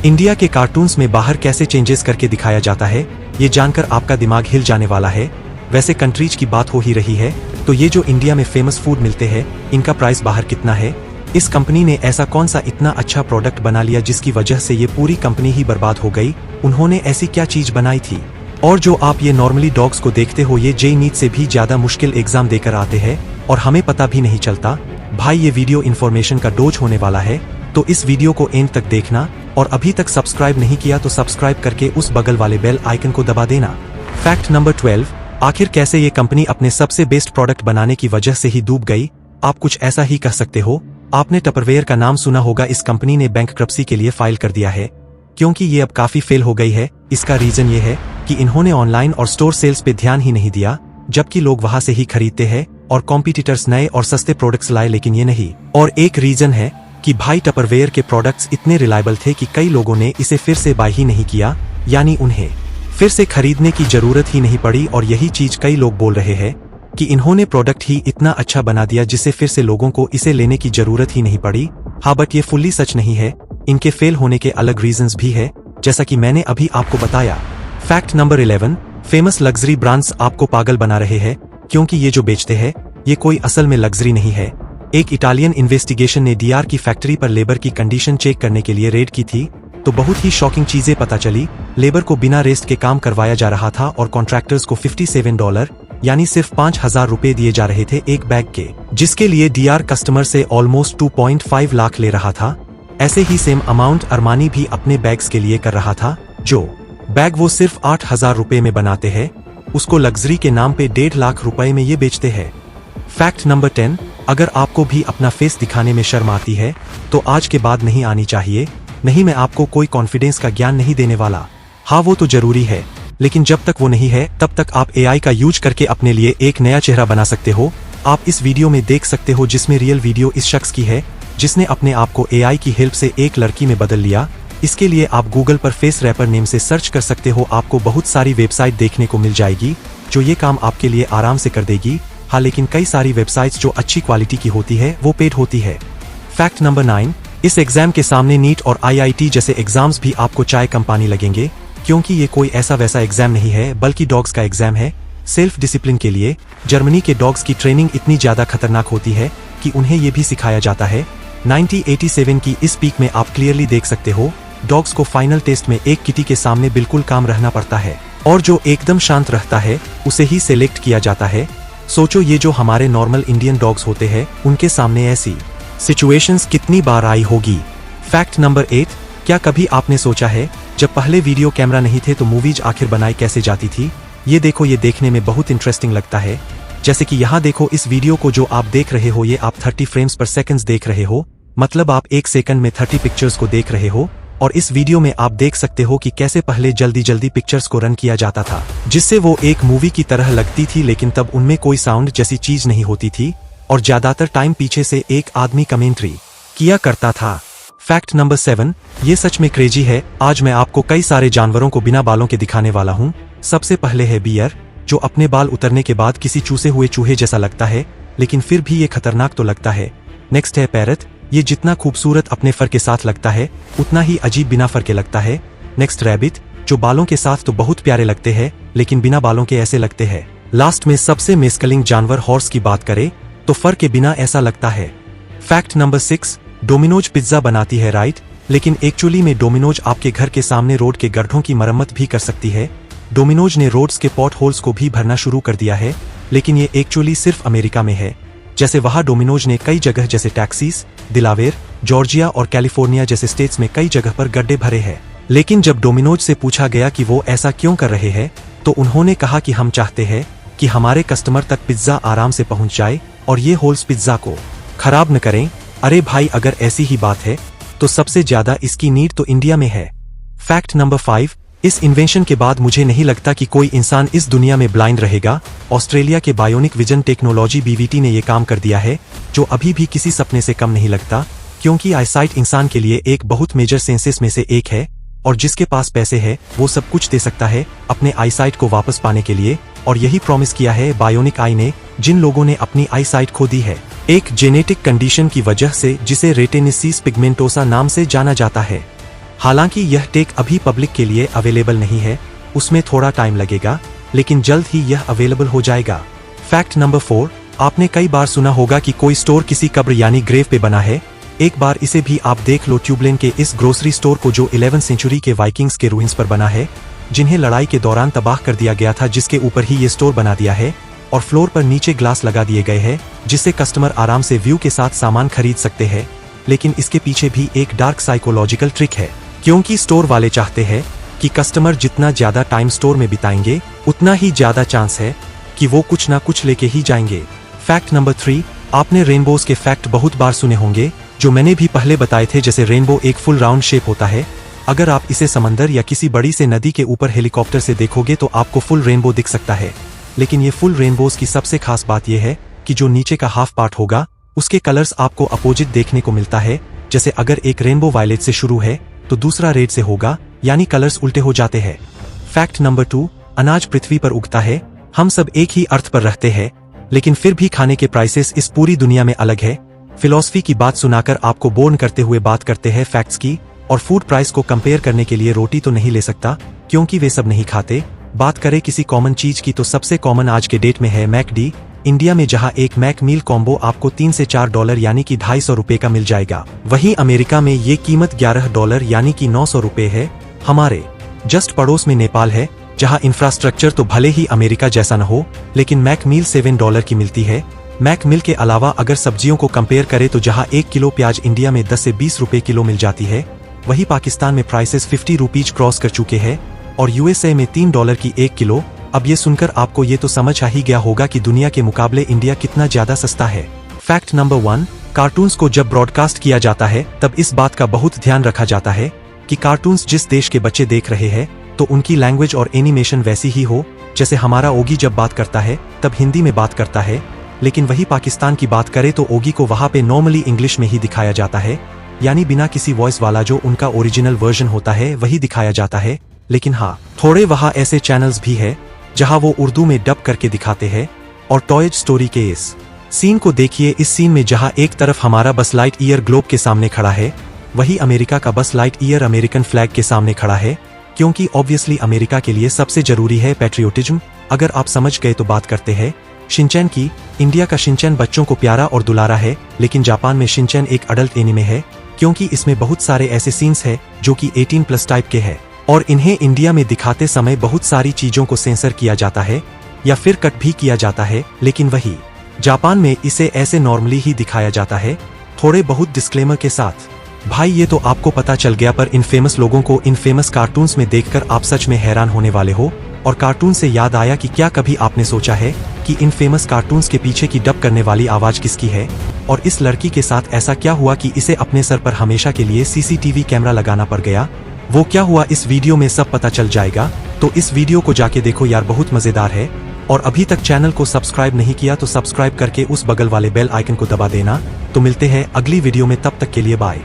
India के cartoons में बाहर कैसे चेंजेस करके दिखाया जाता है, ये जानकर आपका दिमाग हिल जाने वाला है। वैसे कंट्रीज की बात हो ही रही है, तो ये जो इंडिया में फेमस फूड मिलते हैं, इनका प्राइस बाहर कितना है? इस कंपनी ने ऐसा कौन सा इतना अच्छा प्रोडक्ट बना लिया जिसकी वजह से ये पूरी कंपनी ही बर्बाद हो गई? उन्होंने ऐसी क्या चीज बनाई थी? और जो आप ये नॉर्मली डॉग्स को देखते हो, ये जेई नीट से भी ज्यादा मुश्किल एग्जाम देकर आते हैं और हमें पता भी नहीं चलता। भाई, ये वीडियो इन्फॉर्मेशन का डोज होने वाला है, तो इस वीडियो को एंड तक देखना। और अभी तक सब्सक्राइब नहीं किया तो सब्सक्राइब करके उस बगल वाले बेल आइकन को दबा देना। फैक्ट नंबर 12, आखिर कैसे ये कंपनी अपने सबसे बेस्ट प्रोडक्ट बनाने की वजह से ही डूब गई? आप कुछ ऐसा ही कह सकते हो। आपने टपरवेयर का नाम सुना होगा। इस कंपनी ने बैंकक्रप्सी के लिए फाइल कर दिया है क्योंकि ये अब काफी फेल हो गई है। इसका रीजन ये है कि इन्होंने ऑनलाइन और स्टोर सेल्स पे ध्यान ही नहीं दिया, जबकि लोग वहां से ही खरीदते हैं और कॉम्पिटिटर्स नए और सस्ते प्रोडक्ट्स लाए, लेकिन ये नहीं। और एक रीजन है कि भाई, टपरवेयर के प्रोडक्ट्स इतने रिलायबल थे कि कई लोगों ने इसे फिर से बाय ही नहीं किया, यानी उन्हें फिर से खरीदने की जरूरत ही नहीं पड़ी। और यही चीज कई लोग बोल रहे हैं कि इन्होंने प्रोडक्ट ही इतना अच्छा बना दिया जिससे फिर से लोगों को इसे लेने की जरूरत ही नहीं पड़ी। हाँ, बट ये फुल्ली सच नहीं है। इनके फेल होने के अलग रीजंस भी है, जैसा कि मैंने अभी आपको बताया। Fact number 11, famous luxury brands आपको पागल बना रहे हैं क्योंकि ये जो बेचते हैं ये कोई असल में लग्जरी नहीं है। एक इटालियन इन्वेस्टिगेशन ने डीआर की फैक्ट्री पर लेबर की कंडीशन चेक करने के लिए रेड की थी, तो बहुत ही शॉकिंग चीजें पता चली। लेबर को बिना रेस्ट के काम करवाया जा रहा था और कॉन्ट्रैक्टर्स को $57 यानी सिर्फ 5,000 रुपए दिए जा रहे थे एक बैग के, जिसके लिए डीआर कस्टमर से ऑलमोस्ट 2.5 लाख ले रहा था। ऐसे ही सेम अमाउंट अरमानी भी अपने बैग्स के लिए कर रहा था। जो बैग वो सिर्फ 8,000 रुपए में बनाते हैं, उसको लग्जरी के नाम पे 1.5 लाख रुपए में ये बेचते हैं। फैक्ट नंबर 10, अगर आपको भी अपना फेस दिखाने में शर्म आती है तो आज के बाद नहीं आनी चाहिए। नहीं, मैं आपको कोई कॉन्फिडेंस का ज्ञान नहीं देने वाला। हाँ, वो तो जरूरी है, लेकिन जब तक वो नहीं है तब तक आप एआई का यूज करके अपने लिए एक नया चेहरा बना सकते हो। आप इस वीडियो में देख सकते हो जिसमें रियल वीडियो इस शख्स की है जिसने अपने आप को एआई की हेल्प से एक लड़की में बदल लिया। इसके लिए आप गूगल पर फेस रैपर नेम से सर्च कर सकते हो। आपको बहुत सारी वेबसाइट देखने को मिल जाएगी जो ये काम आपके लिए आराम से कर देगी। हाँ, लेकिन कई सारी वेबसाइट्स जो अच्छी क्वालिटी की होती है वो पेड होती है। फैक्ट नंबर 9, इस एग्जाम के सामने नीट और आईआईटी जैसे एग्जाम्स भी आपको चाय कम पानी लगेंगे, क्योंकि ये कोई ऐसा वैसा एग्जाम नहीं है बल्कि डॉग्स का एग्जाम है। सेल्फ डिसिप्लिन के लिए जर्मनी के डॉग्स की ट्रेनिंग इतनी ज्यादा खतरनाक होती है कि उन्हें ये भी सिखाया जाता है। 1987 की इस पीक में आप क्लियरली देख सकते हो डॉग्स को फाइनल टेस्ट में एक किटी के सामने बिल्कुल काम रहना पड़ता है और जो एकदम शांत रहता है उसे ही सिलेक्ट किया जाता है। सोचो, ये जो हमारे नॉर्मल इंडियन डॉग्स होते हैं उनके सामने ऐसी सिचुएशंस कितनी बार आई होगी। फैक्ट नंबर 8, क्या कभी आपने सोचा है जब पहले वीडियो कैमरा नहीं थे तो मूवीज आखिर बनाई कैसे जाती थी? ये देखो, ये देखने में बहुत इंटरेस्टिंग लगता है। जैसे कि यहाँ देखो, इस वीडियो को जो आप देख रहे हो ये आप 30 फ्रेम्स पर सेकंड देख रहे हो, मतलब आप एक सेकंड में 30 पिक्चर्स को देख रहे हो। और इस वीडियो में आप देख सकते हो कि कैसे पहले जल्दी जल्दी पिक्चर्स को रन किया जाता था जिससे वो एक मूवी की तरह लगती थी, लेकिन तब उनमें कोई साउंड जैसी चीज नहीं होती थी और ज्यादातर टाइम पीछे से एक आदमी कमेंट्री किया करता था। फैक्ट नंबर 7, ये सच में क्रेजी है। आज मैं आपको कई सारे जानवरों को बिना बालों के दिखाने वाला हूँ। सबसे पहले है बियर, जो अपने बाल उतरने के बाद किसी चूसे हुए चूहे जैसा लगता है, लेकिन फिर भी ये खतरनाक तो लगता है। नेक्स्ट है पैरट, ये जितना खूबसूरत अपने फर के साथ लगता है उतना ही अजीब बिना फर के लगता है। नेक्स्ट रैबिट, जो बालों के साथ तो बहुत प्यारे लगते हैं लेकिन बिना बालों के ऐसे लगते हैं। लास्ट में सबसे मेस्कलिंग जानवर हॉर्स की बात करें तो फर के बिना ऐसा लगता है। फैक्ट नंबर 6, डोमिनोज पिज्जा बनाती है, राइट? लेकिन एक्चुअली में डोमिनोज आपके घर के सामने रोड के गड्ढों की मरम्मत भी कर सकती है। डोमिनोज ने रोड्स के पॉट होल्स को भी भरना शुरू कर दिया है, लेकिन ये एक्चुअली सिर्फ अमेरिका में है। जैसे वहां डोमिनोज ने कई जगह जैसे टैक्सीज, दिलावेर, जॉर्जिया और कैलिफोर्निया जैसे स्टेट्स में कई जगह पर गड्ढे भरे हैं। लेकिन जब डोमिनोज से पूछा गया कि वो ऐसा क्यों कर रहे हैं तो उन्होंने कहा कि हम चाहते हैं कि हमारे कस्टमर तक पिज्जा आराम से पहुंच जाए और ये होल्स पिज्जा को खराब न करें। अरे भाई, अगर ऐसी ही बात है तो सबसे ज्यादा इसकी नीड तो इंडिया में है। फैक्ट नंबर 5, इस इन्वेंशन के बाद मुझे नहीं लगता कि कोई इंसान इस दुनिया में ब्लाइंड रहेगा। ऑस्ट्रेलिया के बायोनिक विजन टेक्नोलॉजी बीवीटी ने ये काम कर दिया है जो अभी भी किसी सपने से कम नहीं लगता, क्योंकि आईसाइट इंसान के लिए एक बहुत मेजर सेंसेस में से एक है और जिसके पास पैसे है वो सब कुछ दे सकता है अपने आईसाइट को वापस पाने के लिए। और यही प्रॉमिस किया है बायोनिक आई ने जिन लोगों ने अपनी आईसाइट खो दी है एक जेनेटिक कंडीशन की वजह से जिसे रेटिनिसिस पिगमेंटोसा नाम से जाना जाता है। हालांकि यह टेक अभी पब्लिक के लिए अवेलेबल नहीं है, उसमें थोड़ा टाइम लगेगा, लेकिन जल्द ही यह अवेलेबल हो जाएगा। फैक्ट नंबर 4, आपने कई बार सुना होगा कि कोई स्टोर किसी कब्र यानी ग्रेव पे बना है। एक बार इसे भी आप देख लो, ट्यूबलेन के इस ग्रोसरी स्टोर को जो 11वीं सेंचुरी के वाइकिंग्स के रूइंस पर बना है, जिन्हें लड़ाई के दौरान तबाह कर दिया गया था, जिसके ऊपर ही ये स्टोर बना दिया है और फ्लोर पर नीचे ग्लास लगा दिए गए हैं, जिससे कस्टमर आराम से व्यू के साथ सामान खरीद सकते हैं। लेकिन इसके पीछे भी एक डार्क साइकोलॉजिकल ट्रिक है, क्योंकि स्टोर वाले चाहते हैं कि कस्टमर जितना ज्यादा टाइम स्टोर में बिताएंगे, उतना ही ज्यादा चांस है कि वो कुछ ना कुछ लेके ही जाएंगे। फैक्ट नंबर 3, आपने रेनबोज के फैक्ट बहुत बार सुने होंगे, जो मैंने भी पहले बताए थे। जैसे रेनबो एक फुल राउंड शेप होता है, अगर आप इसे समंदर या किसी बड़ी से नदी के ऊपर हेलीकॉप्टर से देखोगे तो आपको फुल रेनबो दिख सकता है। लेकिन ये फुल रेनबोज की सबसे खास बात यह है कि जो नीचे का हाफ पार्ट होगा, उसके कलर्स आपको अपोजिट देखने को मिलता है। जैसे अगर एक रेनबो वायलेट से शुरू है तो दूसरा रेड से होगा, यानी कलर्स उल्टे हो जाते हैं। फैक्ट नंबर 2, अनाज पृथ्वी पर उगता है, हम सब एक ही अर्थ पर रहते हैं, लेकिन फिर भी खाने के प्राइसेस इस पूरी दुनिया में अलग है। फिलॉसफी की बात सुनाकर आपको बोर्न करते हुए बात करते हैं फैक्ट्स की, और फूड प्राइस को कंपेयर करने के लिए रोटी तो नहीं ले सकता, क्योंकि वे सब नहीं खाते। बात करें किसी कॉमन चीज की तो सबसे कॉमन आज के डेट में है मैकडी। इंडिया में जहां एक मैक मील कॉम्बो आपको $3 से $4 यानी कि $250 का मिल जाएगा, वहीं अमेरिका में ये कीमत $11 यानी कि $900 है। हमारे जस्ट पड़ोस में नेपाल है, जहां इंफ्रास्ट्रक्चर तो भले ही अमेरिका जैसा न हो, लेकिन मैक मील $7 की मिलती है। मैक मिल के अलावा अगर सब्जियों को कंपेयर करें तो जहां 1 किलो प्याज इंडिया में 10 से 20 रुपए किलो मिल जाती है, वही पाकिस्तान में प्राइसेस 50 रुपीज क्रॉस कर चुके हैं और यूएसए में $3 की 1 किलो। अब ये सुनकर आपको ये तो समझ आ ही गया होगा कि दुनिया के मुकाबले इंडिया कितना ज्यादा सस्ता है। फैक्ट नंबर 1, कार्टून्स को जब ब्रॉडकास्ट किया जाता है तब इस बात का बहुत ध्यान रखा जाता है कि कार्टून्स जिस देश के बच्चे देख रहे हैं तो उनकी लैंग्वेज और एनिमेशन वैसी ही हो। जैसे हमारा ओगी जब बात करता है तब हिंदी में बात करता है, लेकिन वही पाकिस्तान की बात करें तो ओगी को वहां पे नॉर्मली इंग्लिश में ही दिखाया जाता है, यानी बिना किसी वॉइस वाला जो उनका ओरिजिनल वर्जन होता है वही दिखाया जाता है। लेकिन हाँ, थोड़े वहाँ ऐसे चैनल्स भी है जहां वो उर्दू में डब करके दिखाते हैं। और टॉय स्टोरी के इस सीन को देखिए, इस सीन में जहां एक तरफ हमारा बस लाइट ईयर ग्लोब के सामने खड़ा है, वही अमेरिका का बस लाइट ईयर अमेरिकन फ्लैग के सामने खड़ा है, क्योंकि ऑब्वियसली अमेरिका के लिए सबसे जरूरी है पैट्रियोटिज्म। अगर आप समझ गए तो बात करते हैं शिनचैन की। इंडिया का शिनचैन बच्चों को प्यारा और दुलारा है, लेकिन जापान में शिनचैन एक अडल्ट एनिमे है, क्योंकि इसमें बहुत सारे ऐसे सीन्स हैं जो कि 18+ टाइप के हैं और इन्हें इंडिया में दिखाते समय बहुत सारी चीजों को सेंसर किया जाता है या फिर कट भी किया जाता है, लेकिन वही जापान में इसे ऐसे नॉर्मली ही दिखाया जाता है, थोड़े बहुत डिस्क्लेमर के साथ। भाई ये तो आपको पता चल गया, पर इन फेमस लोगों को इन फेमस कार्टून्स में देखकर आप सच में हैरान होने वाले हो। और कार्टून से याद आया कि क्या कभी आपने सोचा है कि इन फेमस कार्टून्स के पीछे की डब करने वाली आवाज किसकी है, और इस लड़की के साथ ऐसा क्या हुआ कि इसे अपने सर पर हमेशा के लिए सीसीटीवी कैमरा लगाना पड़ गया। वो क्या हुआ इस वीडियो में सब पता चल जाएगा, तो इस वीडियो को जाके देखो यार, बहुत मजेदार है। और अभी तक चैनल को सब्सक्राइब नहीं किया तो सब्सक्राइब करके उस बगल वाले बेल आइकन को दबा देना। तो मिलते हैं अगली वीडियो में, तब तक के लिए बाय।